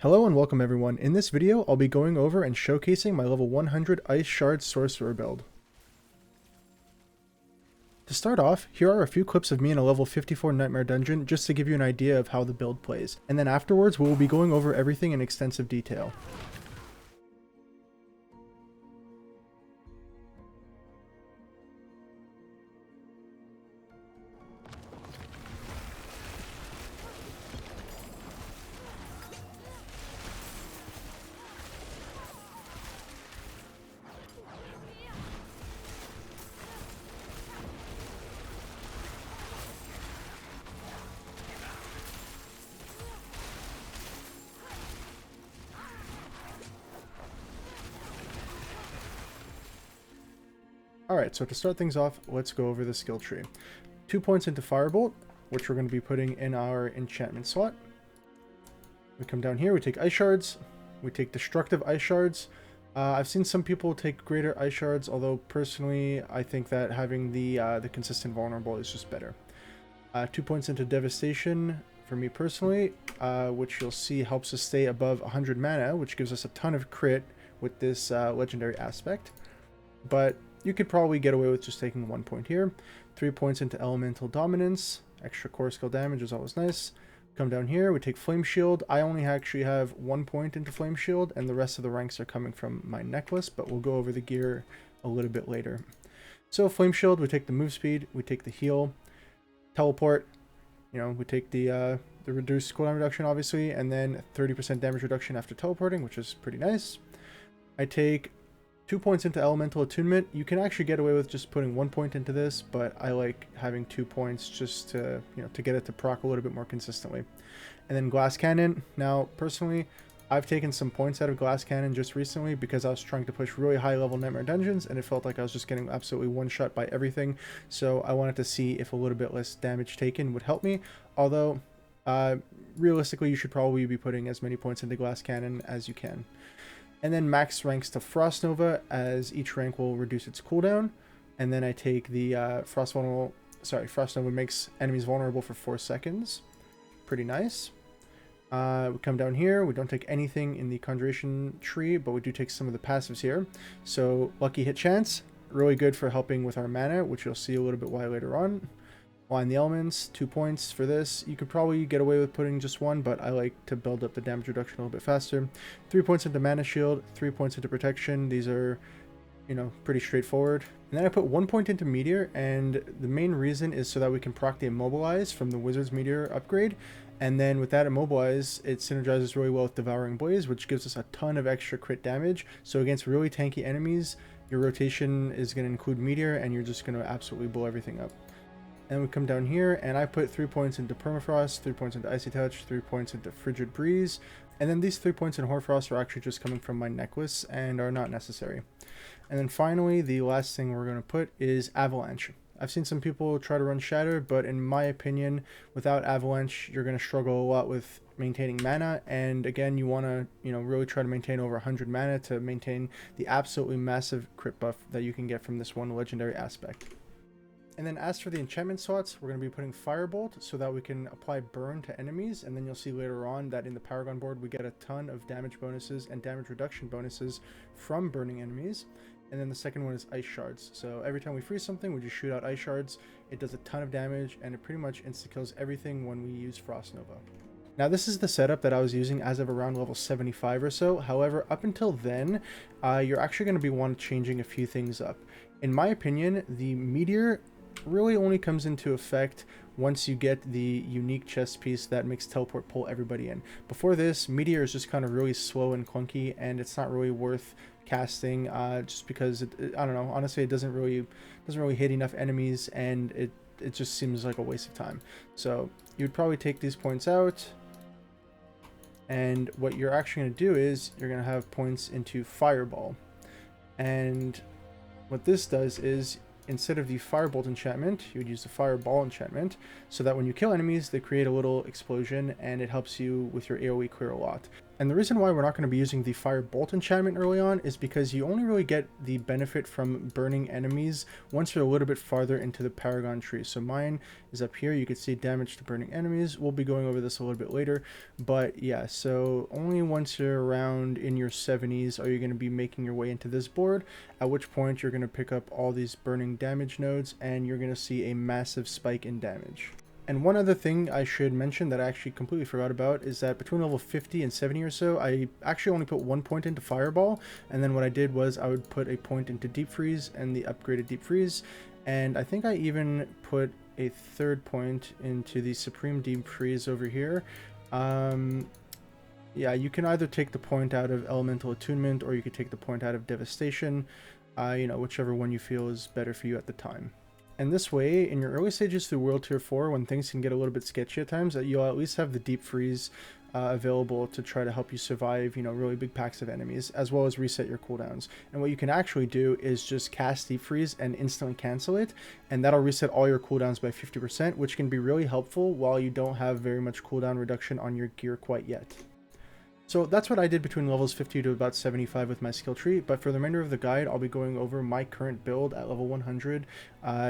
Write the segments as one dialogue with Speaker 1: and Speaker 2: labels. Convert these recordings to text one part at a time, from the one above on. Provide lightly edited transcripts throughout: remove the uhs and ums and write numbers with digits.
Speaker 1: Hello and welcome everyone. In this video, I'll be going over and showcasing my level 100 Ice Shards Sorcerer build. To start off, here are a few clips of me in a level 54 Nightmare Dungeon just to give you an idea of how the build plays, and then afterwards we will be going over everything in extensive detail. Alright, so to start things off, let's go over the skill tree. 2 points into Firebolt, which we're going to be putting in our enchantment slot. We come down here, we take Ice Shards, we take Destructive Ice Shards. I've seen some people take Greater Ice Shards, although personally I think that having the consistent Vulnerable is just better. 2 points into Devastation for me personally, which you'll see helps us stay above 100 mana, which gives us a ton of crit with this legendary aspect. But you could probably get away with just taking 1 point here. 3 points into Elemental Dominance. Extra core skill damage is always nice. Come down here, we take Flame Shield. I only actually have 1 point into Flame Shield, and the rest of the ranks are coming from my necklace, but we'll go over the gear a little bit later. So Flame Shield, we take the move speed, we take the heal, teleport, we take the reduced cooldown reduction, obviously, and then 30% damage reduction after teleporting, which is pretty nice. I take 2 points into Elemental Attunement. You can actually get away with just putting 1 point into this, but I like having 2 points just to, to get it to proc a little bit more consistently. And then Glass Cannon. Now, personally, I've taken some points out of Glass Cannon just recently because I was trying to push really high level Nightmare Dungeons, and it felt like I was just getting absolutely one-shot by everything. So I wanted to see if a little bit less damage taken would help me. Although, realistically, you should probably be putting as many points into Glass Cannon as you can. And then max ranks to Frost Nova, as each rank will reduce its cooldown. And then I take the Frost Nova makes enemies vulnerable for 4 seconds. Pretty nice. We come down here, we don't take anything in the Conjuration tree, but we do take some of the passives here. So Lucky Hit Chance, really good for helping with our mana, which you'll see a little bit why later on. Line the Elements, 2 points for this. You could probably get away with putting just 1, but I like to build up the damage reduction a little bit faster. 3 points into Mana Shield, 3 points into Protection. These are, pretty straightforward. And then I put 1 point into Meteor, and the main reason is so that we can proc the Immobilize from the Wizard's Meteor upgrade. And then with that Immobilize, it synergizes really well with Devouring Blaze, which gives us a ton of extra crit damage. So against really tanky enemies, your rotation is going to include Meteor, and you're just going to absolutely blow everything up. And we come down here, and I put 3 points into Permafrost, 3 points into Icy Touch, 3 points into Frigid Breeze, and then these 3 points in Hoarfrost are actually just coming from my necklace and are not necessary. And then finally, the last thing we're going to put is Avalanche. I've seen some people try to run Shatter, but in my opinion, without Avalanche, you're going to struggle a lot with maintaining mana, and again, you want to, really try to maintain over 100 mana to maintain the absolutely massive crit buff that you can get from this one legendary aspect. And then as for the enchantment slots, we're going to be putting Firebolt so that we can apply Burn to enemies, and then you'll see later on that in the Paragon Board we get a ton of damage bonuses and damage reduction bonuses from burning enemies. And then the second one is Ice Shards. So every time we freeze something, we just shoot out Ice Shards. It does a ton of damage, and it pretty much insta-kills everything when we use Frost Nova. Now this is the setup that I was using as of around level 75 or so. However, up until then, you're actually going to be changing a few things up. In my opinion, the Meteor really only comes into effect once you get the unique chest piece that makes teleport pull everybody in. Before this, Meteor is just kind of really slow and clunky, and it's not really worth casting just because I don't know, honestly it doesn't really hit enough enemies, and it just seems like a waste of time. So you'd probably take these points out, and what you're actually going to do is you're going to have points into Fireball. And what this does is, instead of the Firebolt enchantment, you would use the Fireball enchantment, so that when you kill enemies, they create a little explosion, and it helps you with your AoE clear a lot. And the reason why we're not going to be using the Fire Bolt enchantment early on is because you only really get the benefit from burning enemies once you're a little bit farther into the Paragon tree. So mine is up here. You can see damage to burning enemies. We'll be going over this a little bit later. But yeah, so only once you're around in your 70s are you going to be making your way into this board, at which point you're going to pick up all these burning damage nodes and you're going to see a massive spike in damage. And one other thing I should mention that I actually completely forgot about is that between level 50 and 70 or so, I actually only put 1 point into Fireball, and then what I did was I would put a point into Deep Freeze and the upgraded Deep Freeze, and I think I even put a 3rd point into the Supreme Deep Freeze over here. Yeah, you can either take the point out of Elemental Attunement or you could take the point out of Devastation, you know, whichever one you feel is better for you at the time. And this way, in your early stages through World Tier 4, when things can get a little bit sketchy at times, you'll at least have the Deep Freeze available to try to help you survive, you know, really big packs of enemies, as well as reset your cooldowns. And what you can actually do is just cast Deep Freeze and instantly cancel it, and that'll reset all your cooldowns by 50%, which can be really helpful while you don't have very much cooldown reduction on your gear quite yet. So that's what I did between levels 50 to about 75 with my skill tree, but for the remainder of the guide, I'll be going over my current build at level 100,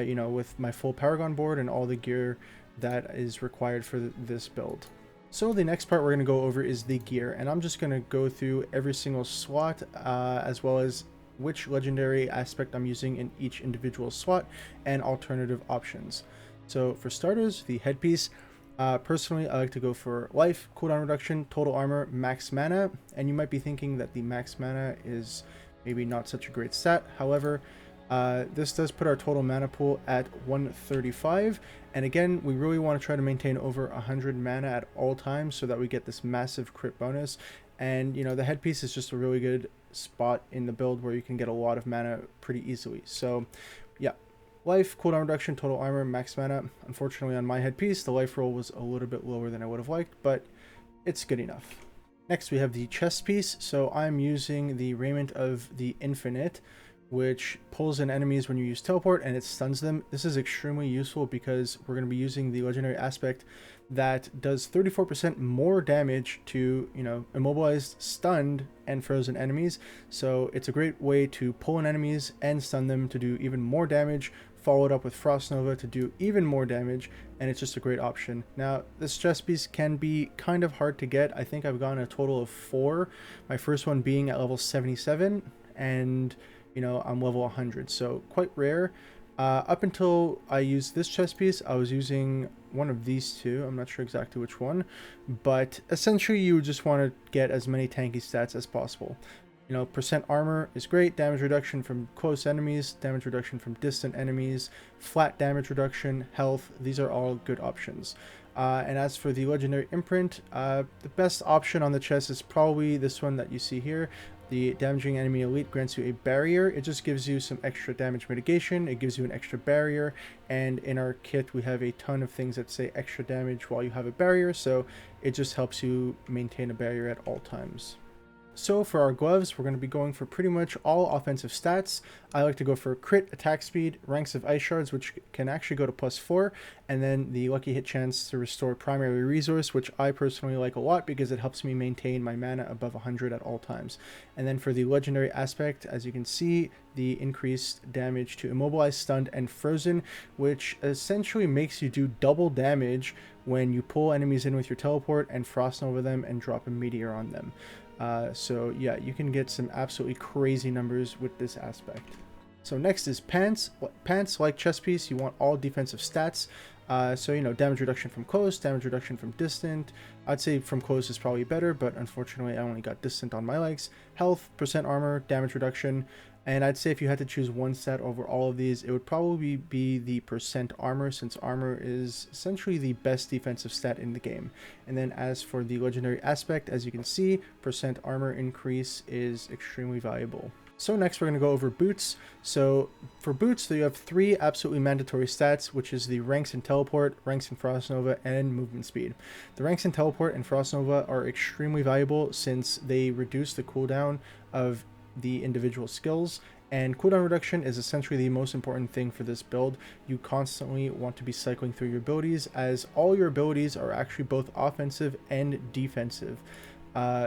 Speaker 1: you know, with my full Paragon board and all the gear that is required for this build. So the next part we're going to go over is the gear, and I'm just going to go through every single slot, as well as which legendary aspect I'm using in each individual slot and alternative options. So for starters, the headpiece. Personally, I like to go for life, cooldown reduction, total armor, max mana, and you might be thinking that the max mana is maybe not such a great stat. However, this does put our total mana pool at 135, and again, we really want to try to maintain over 100 mana at all times so that we get this massive crit bonus. And you know, the headpiece is just a really good spot in the build where you can get a lot of mana pretty easily. So yeah. Life, cooldown reduction, total armor, max mana. Unfortunately, on my headpiece, the life roll was a little bit lower than I would have liked, but it's good enough. Next, we have the chest piece. So I'm using the Raiment of the Infinite, which pulls in enemies when you use teleport and it stuns them. This is extremely useful because we're going to be using the legendary aspect that does 34% more damage to, you know, immobilized, stunned, and frozen enemies. So it's a great way to pull in enemies and stun them to do even more damage, followed up with Frost Nova to do even more damage, and it's just a great option. Now, this chest piece can be kind of hard to get. I think I've gotten a total of 4, my first one being at level 77, and you know, I'm level 100, so quite rare. Up until I used this chest piece, I was using one of these two. I'm not sure exactly which one, but essentially you just want to get as many tanky stats as possible. You know, percent armor is great, damage reduction from close enemies, damage reduction from distant enemies, flat damage reduction, health, these are all good options. And as for the legendary imprint, the best option on the chest is probably this one that you see here. The damaging enemy elite grants you a barrier. It just gives you some extra damage mitigation. It gives you an extra barrier. And in our kit, we have a ton of things that say extra damage while you have a barrier. So it just helps you maintain a barrier at all times. So for our gloves, we're going to be going for pretty much all offensive stats. I like to go for crit, attack speed, ranks of Ice Shards, which can actually go to +4, and then the lucky hit chance to restore primary resource, which I personally like a lot because it helps me maintain my mana above 100 at all times. And then for the legendary aspect, as you can see, the increased damage to immobilized, stunned, and frozen, which essentially makes you do double damage when you pull enemies in with your teleport and Frost Nova them and drop a meteor on them. So yeah, you can get some absolutely crazy numbers with this aspect. So next is pants. Pants, like chest piece, you want all defensive stats. So, you know, damage reduction from close, damage reduction from distant. I'd say from close is probably better, but unfortunately I only got distant on my legs. Health, percent armor, damage reduction. And I'd say if you had to choose one stat over all of these, it would probably be the percent armor, since armor is essentially the best defensive stat in the game. And then as for the legendary aspect, as you can see, percent armor increase is extremely valuable. So next we're going to go over boots. So for boots, you have 3 absolutely mandatory stats, which is the ranks and teleport, ranks and Frost Nova, and movement speed. The ranks and teleport and Frost Nova are extremely valuable since they reduce the cooldown of the individual skills, and cooldown reduction is essentially the most important thing for this build. You constantly want to be cycling through your abilities, as all your abilities are actually both offensive and defensive.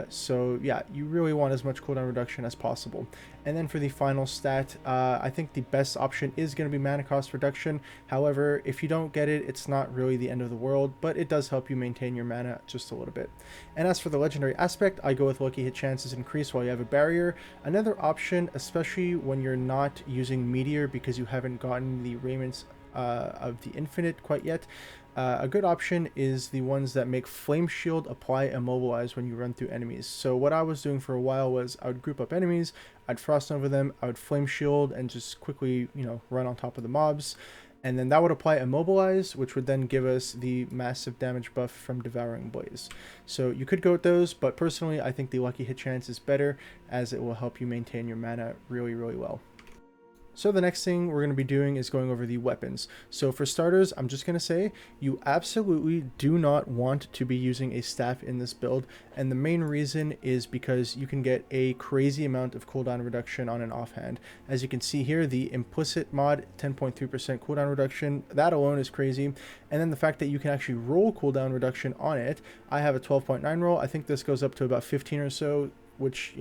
Speaker 1: So yeah, you really want as much cooldown reduction as possible. And then for the final stat, I think the best option is going to be mana cost reduction. However, if you don't get it, it's not really the end of the world, but it does help you maintain your mana just a little bit. And as for the legendary aspect, I go with lucky hit chances increase while you have a barrier. Another option, especially when you're not using meteor because you haven't gotten the raiments of the infinite quite yet. A good option is the ones that make Flame Shield apply immobilize when you run through enemies. So what I was doing for a while was I would group up enemies, I'd Frost Nova them, I would Flame Shield and just quickly, run on top of the mobs. And then that would apply immobilize, which would then give us the massive damage buff from Devouring Blaze. So you could go with those, but personally I think the lucky hit chance is better as it will help you maintain your mana really, really well. So the next thing we're going to be doing is going over the weapons. So for starters, I'm just going to say you absolutely do not want to be using a staff in this build. And the main reason is because you can get a crazy amount of cooldown reduction on an offhand. As you can see here, the implicit mod 10.3% cooldown reduction, that alone is crazy. And then the fact that you can actually roll cooldown reduction on it. I have a 12.9 roll. I think this goes up to about 15 or so, which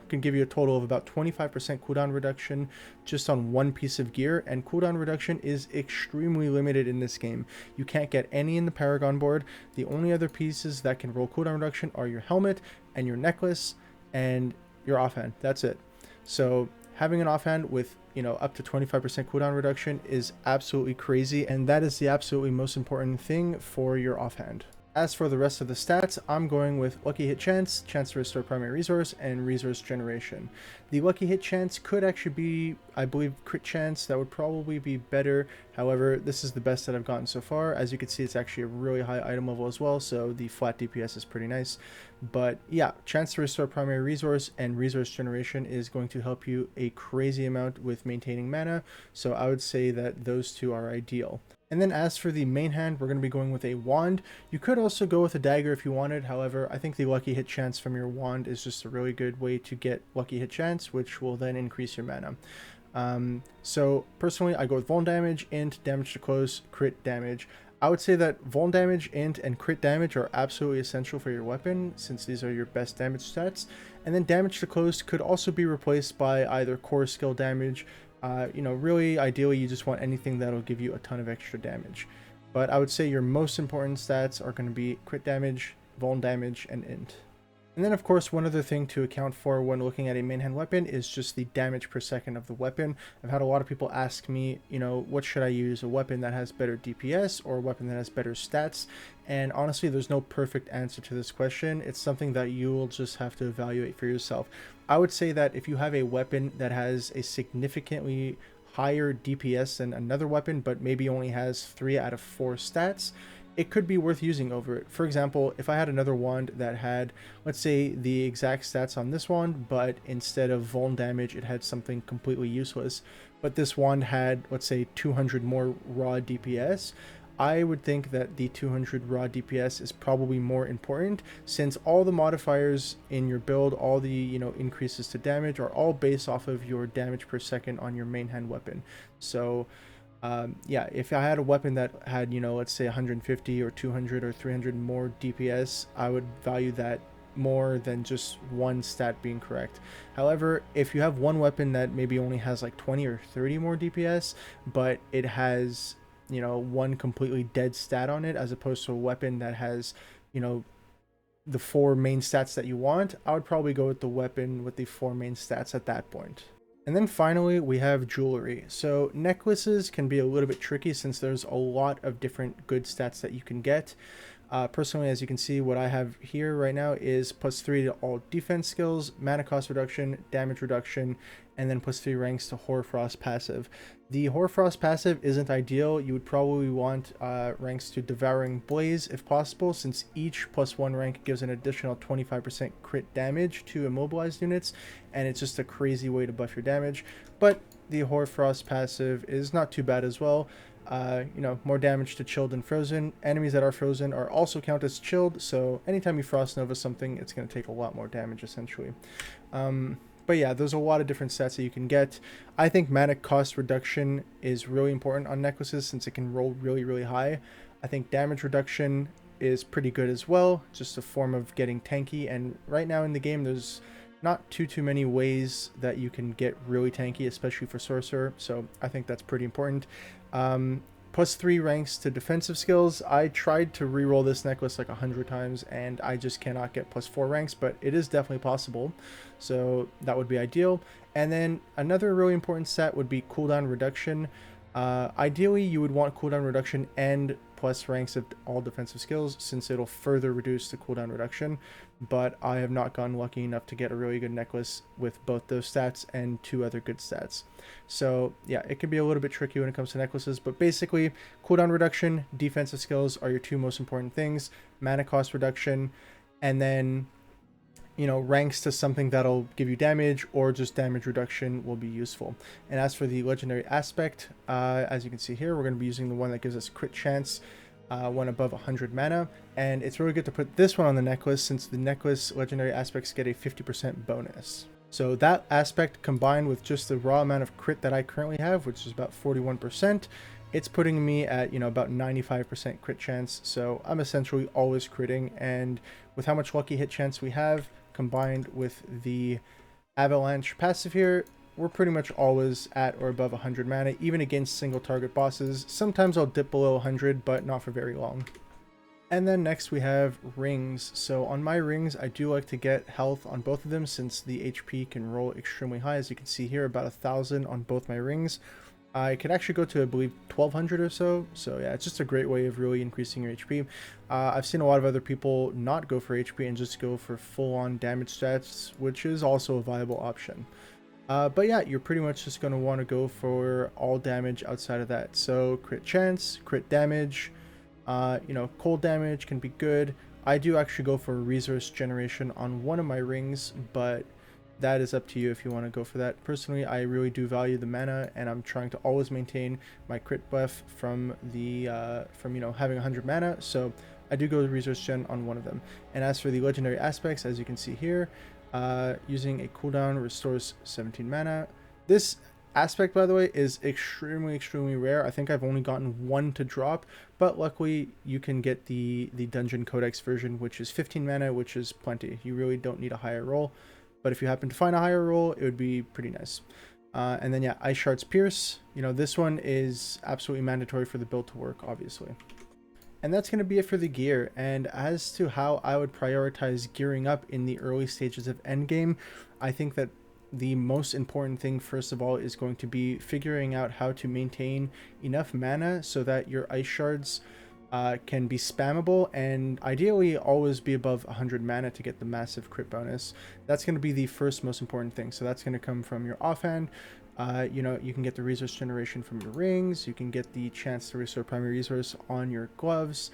Speaker 1: can give you a total of about 25% cooldown reduction just on one piece of gear, and cooldown reduction is extremely limited in this game. You can't get any in the Paragon board. The only other pieces that can roll cooldown reduction are your helmet and your necklace and your offhand. That's it. So having an offhand with up to 25% cooldown reduction is absolutely crazy, and that is the absolutely most important thing for your offhand. As for the rest of the stats, I'm going with lucky hit chance, chance to restore primary resource, and resource generation. The lucky hit chance could actually be, I believe, crit chance. That would probably be better. However, this is the best that I've gotten so far. As you can see, it's actually a really high item level as well, so the flat DPS is pretty nice. But yeah, chance to restore primary resource and resource generation is going to help you a crazy amount with maintaining mana, so I would say that those two are ideal. And then as for the main hand, we're going to be going with a wand. You could also go with a dagger if you wanted. However, I think the lucky hit chance from your wand is just a really good way to get lucky hit chance, which will then increase your mana. So personally, I go with vuln damage, int, damage to close, crit damage. I would say that vuln damage, int, and crit damage are absolutely essential for your weapon, since these are your best damage stats. And then damage to close could also be replaced by either core skill damage. Really ideally you just want anything that'll give you a ton of extra damage. But I would say your most important stats are going to be crit damage, vuln damage, and int. And then of course one other thing to account for when looking at a main hand weapon is just the damage per second of the weapon. I've had a lot of people ask me, what should I use? A weapon that has better DPS or a weapon that has better stats? And honestly, there's no perfect answer to this question. It's something that you will just have to evaluate for yourself. I would say that if you have a weapon that has a significantly higher DPS than another weapon, but maybe only has 3 out of 4 stats, it could be worth using over it. For example, if I had another wand that had, let's say, the exact stats on this wand, but instead of vuln damage, it had something completely useless, but this wand had, let's say, 200 more raw DPS, I would think that the 200 raw DPS is probably more important, since all the modifiers in your build, all the increases to damage, are all based off of your damage per second on your main hand weapon. So yeah, if I had a weapon that had, let's say 150 or 200 or 300 more DPS, I would value that more than just one stat being correct. However, if you have one weapon that maybe only has like 20 or 30 more DPS, but it has, one completely dead stat on it, as opposed to a weapon that has, the 4 main stats that you want, I would probably go with the weapon with the 4 main stats at that point. And then finally, we have jewelry. So necklaces can be a little bit tricky since there's a lot of different good stats that you can get. Personally, as you can see, what I have here right now is +3 to all defense skills, mana cost reduction, damage reduction, and then +3 ranks to Hoarfrost passive. The Hoarfrost passive isn't ideal. You would probably want ranks to Devouring Blaze if possible, since each +1 rank gives an additional 25% crit damage to immobilized units, and it's just a crazy way to buff your damage. But the Hoarfrost passive is not too bad as well. More damage to chilled and frozen. Enemies that are frozen are also count as chilled, so anytime you frost nova something, it's going to take a lot more damage essentially. But yeah, there's a lot of different stats that you can get. I think mana cost reduction is really important on necklaces since it can roll really, really high. I think damage reduction is pretty good as well, just a form of getting tanky. And right now in the game, there's not too many ways that you can get really tanky, especially for Sorcerer, so I think that's pretty important. +3 ranks to defensive skills. I tried to reroll this necklace like 100 times and I just cannot get +4 ranks, but it is definitely possible, so that would be ideal. And then another really important stat would be cooldown reduction. Ideally, you would want cooldown reduction and plus ranks of all defensive skills, since it'll further reduce the cooldown reduction, but I have not gotten lucky enough to get a really good necklace with both those stats and 2 other good stats. So yeah, it can be a little bit tricky when it comes to necklaces, but basically cooldown reduction, defensive skills are your 2 most important things, mana cost reduction, and then, you know, ranks to something that'll give you damage or just damage reduction will be useful. And as for the legendary aspect, as you can see here, we're going to be using the one that gives us crit chance when above 100 mana, and it's really good to put this one on the necklace, since the necklace legendary aspects get a 50% bonus. So that aspect combined with just the raw amount of crit that I currently have, which is about 41%, it's putting me at, you know, about 95% crit chance. So I'm essentially always critting, and with how much lucky hit chance we have combined with the avalanche passive here, we're pretty much always at or above 100 mana, even against single target bosses. Sometimes I'll dip below 100, but not for very long. And then next we have rings. So on my rings, I do like to get health on both of them, since the HP can roll extremely high. As you can see here, about 1,000 on both my rings. I could actually go to, I believe, 1,200 or so. So yeah, it's just a great way of really increasing your HP. I've seen a lot of other people not go for HP and just go for full-on damage stats, which is also a viable option. But yeah, you're pretty much just going to want to go for all damage outside of that. So crit chance, crit damage, you know, cold damage can be good. I do actually go for resource generation on one of my rings, but that is up to you if you want to go for that. Personally, I really do value the mana, and I'm trying to always maintain my crit buff from the you know, having 100 mana. So I do go to resource gen on one of them. And as for the legendary aspects, as you can see here, using a cooldown restores 17 mana. This aspect, by the way, is extremely rare. I think I've only gotten 1 to drop, but luckily you can get the Dungeon Codex version, which is 15 mana, which is plenty. You really don't need a higher roll, but if you happen to find a higher roll, it would be pretty nice. And then yeah, Ice Shards Pierce. You know, this one is absolutely mandatory for the build to work, obviously. And that's going to be it for the gear. And as to how I would prioritize gearing up in the early stages of endgame, I think that the most important thing, first of all, is going to be figuring out how to maintain enough mana so that your Ice Shards can be spammable, and ideally always be above 100 mana to get the massive crit bonus. That's going to be the first most important thing. So that's going to come from your offhand. You know, you can get the resource generation from your rings, you can get the chance to restore primary resource on your gloves,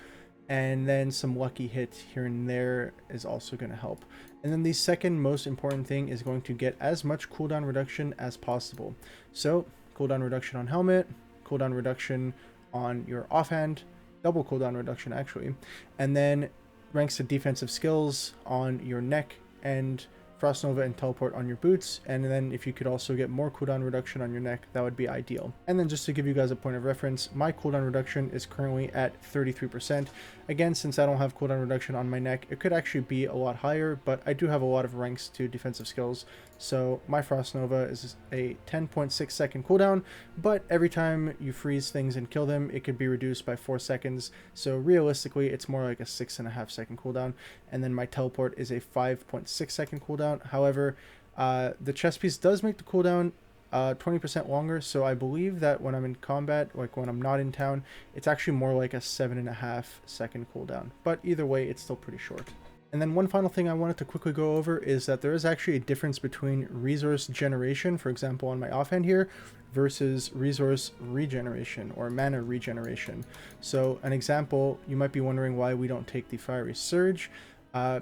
Speaker 1: and then some lucky hit here and there is also going to help. And then the second most important thing is going to get as much cooldown reduction as possible. So cooldown reduction on helmet, cooldown reduction on your offhand, double cooldown reduction actually, and then ranks to defensive skills on your neck, and Frost Nova and Teleport on your boots, and then if you could also get more cooldown reduction on your neck, that would be ideal. And then just to give you guys a point of reference, my cooldown reduction is currently at 33%. Again, since I don't have cooldown reduction on my neck, it could actually be a lot higher, but I do have a lot of ranks to defensive skills, so my Frost Nova is a 10.6 second cooldown, but every time you freeze things and kill them, it could be reduced by 4 seconds, so realistically it's more like a 6.5 second cooldown. And then my Teleport is a 5.6 second cooldown. However, the chest piece does make the cooldown 20% longer, so I believe that when I'm in combat, like when I'm not in town, it's actually more like a 7.5 second cooldown, but either way it's still pretty short. And then one final thing I wanted to quickly go over is that there is actually a difference between resource generation, for example on my offhand here, versus resource regeneration or mana regeneration. So an example, you might be wondering why we don't take the Fiery Surge,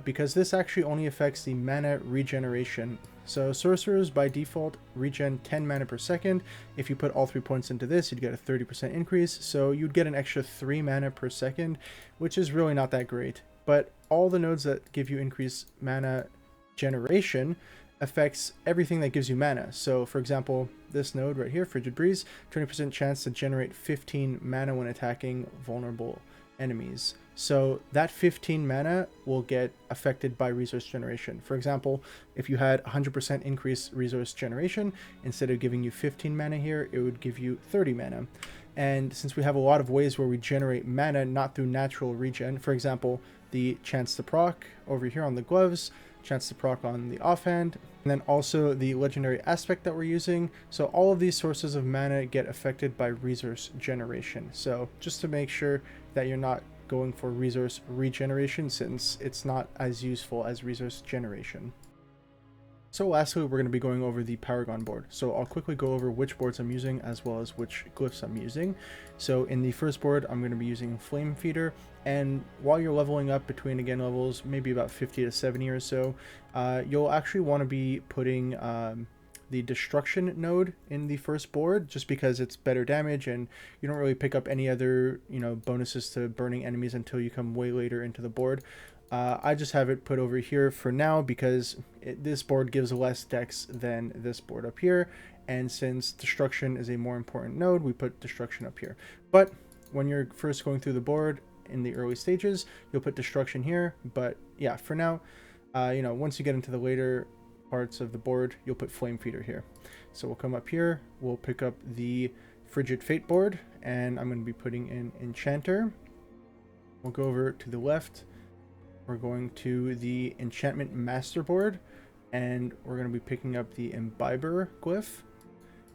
Speaker 1: because this actually only affects the mana regeneration. So sorcerers by default regen 10 mana per second. If you put all 3 points into this, you'd get a 30% increase, so you'd get an extra 3 mana per second, which is really not that great. But all the nodes that give you increased mana generation affects everything that gives you mana. So for example, this node right here, Frigid Breeze, 20% chance to generate 15 mana when attacking vulnerable enemies. So that 15 mana will get affected by resource generation. For example, if you had 100% increased resource generation, instead of giving you 15 mana here, it would give you 30 mana. And since we have a lot of ways where we generate mana not through natural regen, for example, the chance to proc over here on the gloves, chance to proc on the offhand, and then also the legendary aspect that we're using. So all of these sources of mana get affected by resource generation. So just to make sure that you're not going for resource regeneration, since it's not as useful as resource generation. So lastly, we're going to be going over the Paragon board. So I'll quickly go over which boards I'm using as well as which glyphs I'm using. So in the first board, I'm going to be using Flame Feeder. And while you're leveling up between, again, levels, maybe about 50 to 70 or so, you'll actually want to be putting the Destruction node in the first board, just because it's better damage and you don't really pick up any other, bonuses to burning enemies until you come way later into the board. I just have it put over here for now because this board gives less dex than this board up here, and since Destruction is a more important node, we put Destruction up here. But when you're first going through the board in the early stages, you'll put Destruction here. But yeah, for now, once you get into the later parts of the board, you'll put Flame Feeder here. So we'll come up here, we'll pick up the Frigid Fate board, and I'm going to be putting in Enchanter. We'll go over to the left. We're going to the Enchantment Master board, and we're going to be picking up the Imbiber glyph.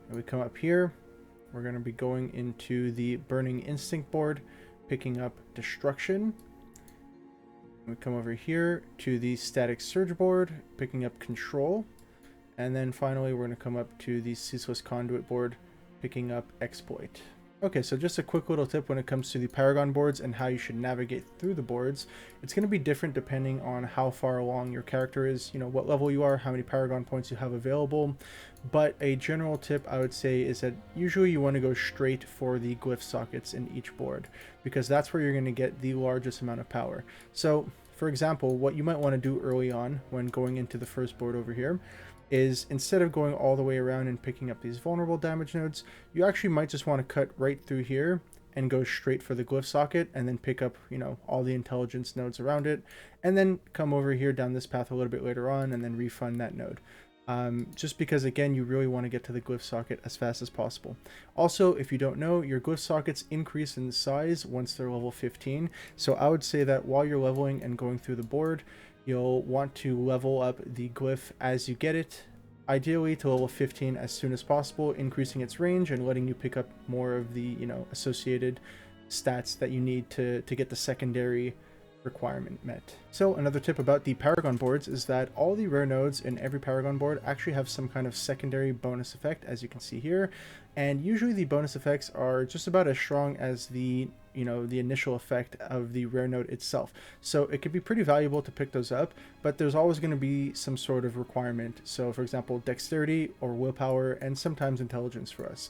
Speaker 1: And we come up here, we're going to be going into the Burning Instinct board, picking up Destruction. We come over here to the Static Surge board, picking up Control. And then finally, we're going to come up to the Ceaseless Conduit board, picking up Exploit. Okay, so just a quick little tip when it comes to the Paragon boards and how you should navigate through the boards. It's going to be different depending on how far along your character is, what level you are, how many Paragon points you have available. But a general tip I would say is that usually you want to go straight for the glyph sockets in each board, because that's where you're going to get the largest amount of power. So, for example, what you might want to do early on when going into the first board over here is, instead of going all the way around and picking up these vulnerable damage nodes, you actually might just want to cut right through here and go straight for the glyph socket, and then pick up, all the intelligence nodes around it, and then come over here down this path a little bit later on and then refund that node. Just because, again, you really want to get to the glyph socket as fast as possible. Also, if you don't know, your glyph sockets increase in size once they're level 15, so I would say that while you're leveling and going through the board, you'll want to level up the glyph as you get it, ideally to level 15 as soon as possible, increasing its range and letting you pick up more of the, associated stats that you need to get the secondary requirement met. So another tip about the Paragon boards is that all the rare nodes in every Paragon board actually have some kind of secondary bonus effect, as you can see here, and usually the bonus effects are just about as strong as the the initial effect of the rare node itself. So it could be pretty valuable to pick those up, but there's always going to be some sort of requirement. So for example, dexterity or willpower, and sometimes intelligence for us.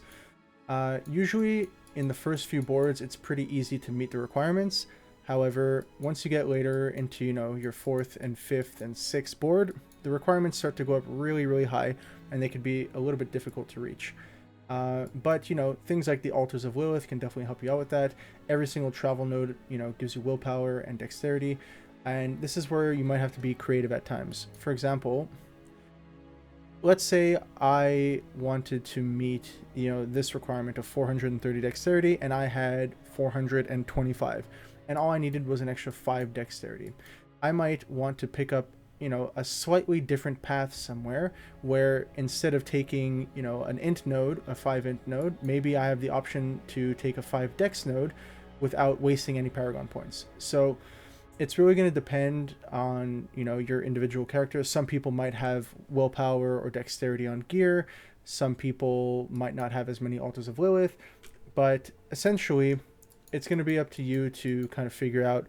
Speaker 1: Usually in the first few boards, it's pretty easy to meet the requirements. However, once you get later into, your 4th and 5th and 6th board, the requirements start to go up really, really high, and they can be a little bit difficult to reach. But, things like the Altars of Lilith can definitely help you out with that. Every single travel node, gives you willpower and dexterity, and this is where you might have to be creative at times. For example, let's say I wanted to meet, this requirement of 430 dexterity, and I had 425. And all I needed was an extra 5 dexterity. I might want to pick up, a slightly different path somewhere where instead of taking, an int node, a 5 int node, maybe I have the option to take a 5 dex node without wasting any Paragon points. So it's really going to depend on, your individual character. Some people might have willpower or dexterity on gear. Some people might not have as many Altars of Lilith, but essentially it's going to be up to you to kind of figure out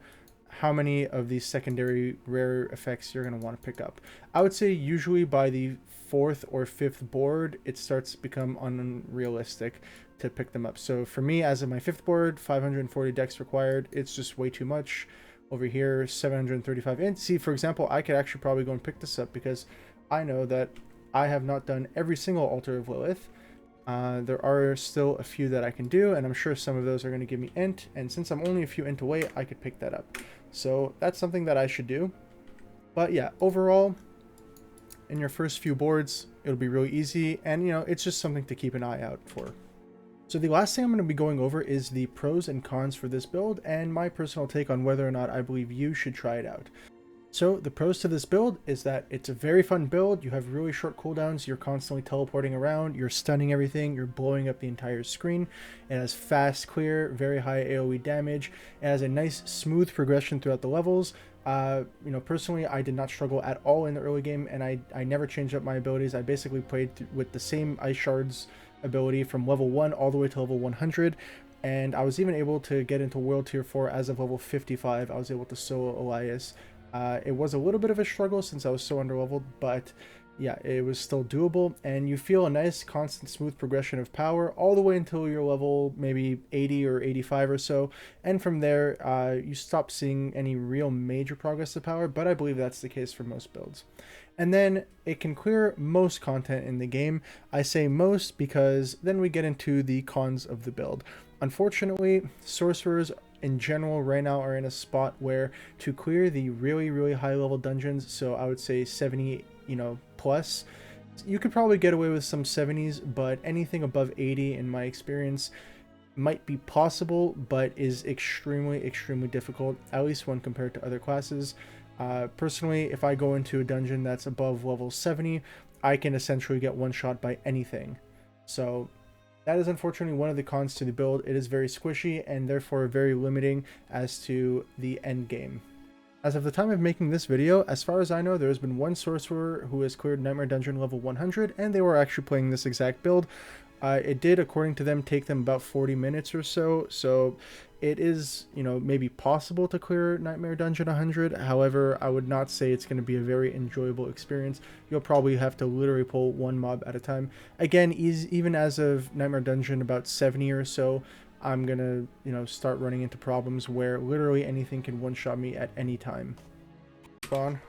Speaker 1: how many of these secondary rare effects you're going to want to pick up. I would say usually by the 4th or 5th board, it starts to become unrealistic to pick them up. So for me, as of my 5th board, 540 dex required, it's just way too much. Over here, 735. And see, for example, I could actually probably go and pick this up because I know that I have not done every single Altar of Lilith There are still a few that I can do, and I'm sure some of those are going to give me int, and since I'm only a few int away, I could pick that up. So that's something that I should do. But yeah, overall, in your first few boards, it'll be really easy, and you know, it's just something to keep an eye out for. So the last thing I'm going to be going over is the pros and cons for this build, and my personal take on whether or not I believe you should try it out. So the pros to this build is that it's a very fun build. You have really short cooldowns, you're constantly teleporting around, you're stunning everything, you're blowing up the entire screen. It has fast clear, very high AoE damage. It has a nice smooth progression throughout the levels. You know, personally, I did not struggle at all in the early game, and I never changed up my abilities. I basically played with the same Ice Shards ability from level 1 all the way to level 100. And I was even able to get into World Tier 4 as of level 55. I was able to solo Elias. It was a little bit of a struggle since I was so underleveled, but yeah, it was still doable, and you feel a nice, constant, smooth progression of power all the way until you're level maybe 80 or 85 or so, and from there, you stop seeing any real major progress of power, but I believe that's the case for most builds. And then it can clear most content in the game. I say most because then we get into the cons of the build. Unfortunately, sorcerers in general right now are in a spot where to clear the really high level dungeons, so I would say 70, you know, plus, you could probably get away with some 70s, but anything above 80 in my experience might be possible, but is extremely difficult, at least when compared to other classes. Personally, if I go into a dungeon that's above level 70, I can essentially get one shot by anything. So that is unfortunately one of the cons to the build. It is very squishy and therefore very limiting as to the end game. As of the time of making this video, as far as I know, there has been one sorcerer who has cleared Nightmare Dungeon level 100, and they were actually playing this exact build. It did, according to them, take them about 40 minutes or so, so it is, you know, maybe possible to clear Nightmare Dungeon 100. However, I would not say it's going to be a very enjoyable experience. You'll probably have to literally pull one mob at a time. Again, even as of Nightmare Dungeon about 70 or so, I'm going to, you know, start running into problems where literally anything can one-shot me at any time. Spawn.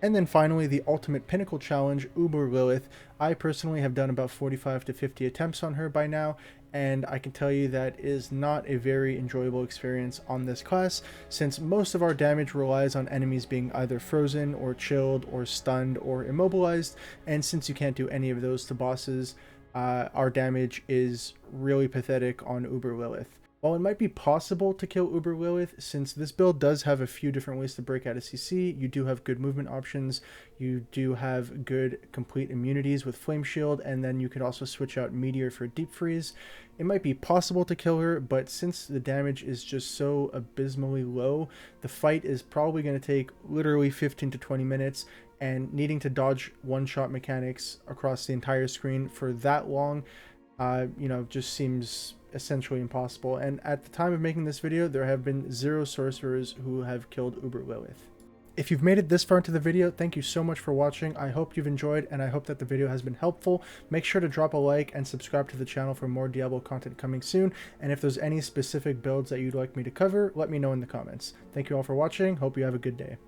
Speaker 1: And then finally, the ultimate pinnacle challenge, Uber Lilith. I personally have done about 45 to 50 attempts on her by now, and I can tell you that is not a very enjoyable experience on this class, since most of our damage relies on enemies being either frozen or chilled or stunned or immobilized, and since you can't do any of those to bosses, our damage is really pathetic on Uber Lilith. While it might be possible to kill Uber Lilith, since this build does have a few different ways to break out of CC, you do have good movement options, you do have good complete immunities with Flame Shield, and then you could also switch out Meteor for Deep Freeze. It might be possible to kill her, but since the damage is just so abysmally low, the fight is probably going to take literally 15 to 20 minutes, and needing to dodge one-shot mechanics across the entire screen for that long, you know, just seems essentially impossible. And at the time of making this video, there have been 0 sorcerers who have killed Uber Lilith. If you've made it this far into the video, thank you so much for watching. I hope you've enjoyed, and I hope that the video has been helpful. Make sure to drop a like and subscribe to the channel for more Diablo content coming soon. And if there's any specific builds that you'd like me to cover, let me know in the comments. Thank you all for watching. Hope you have a good day.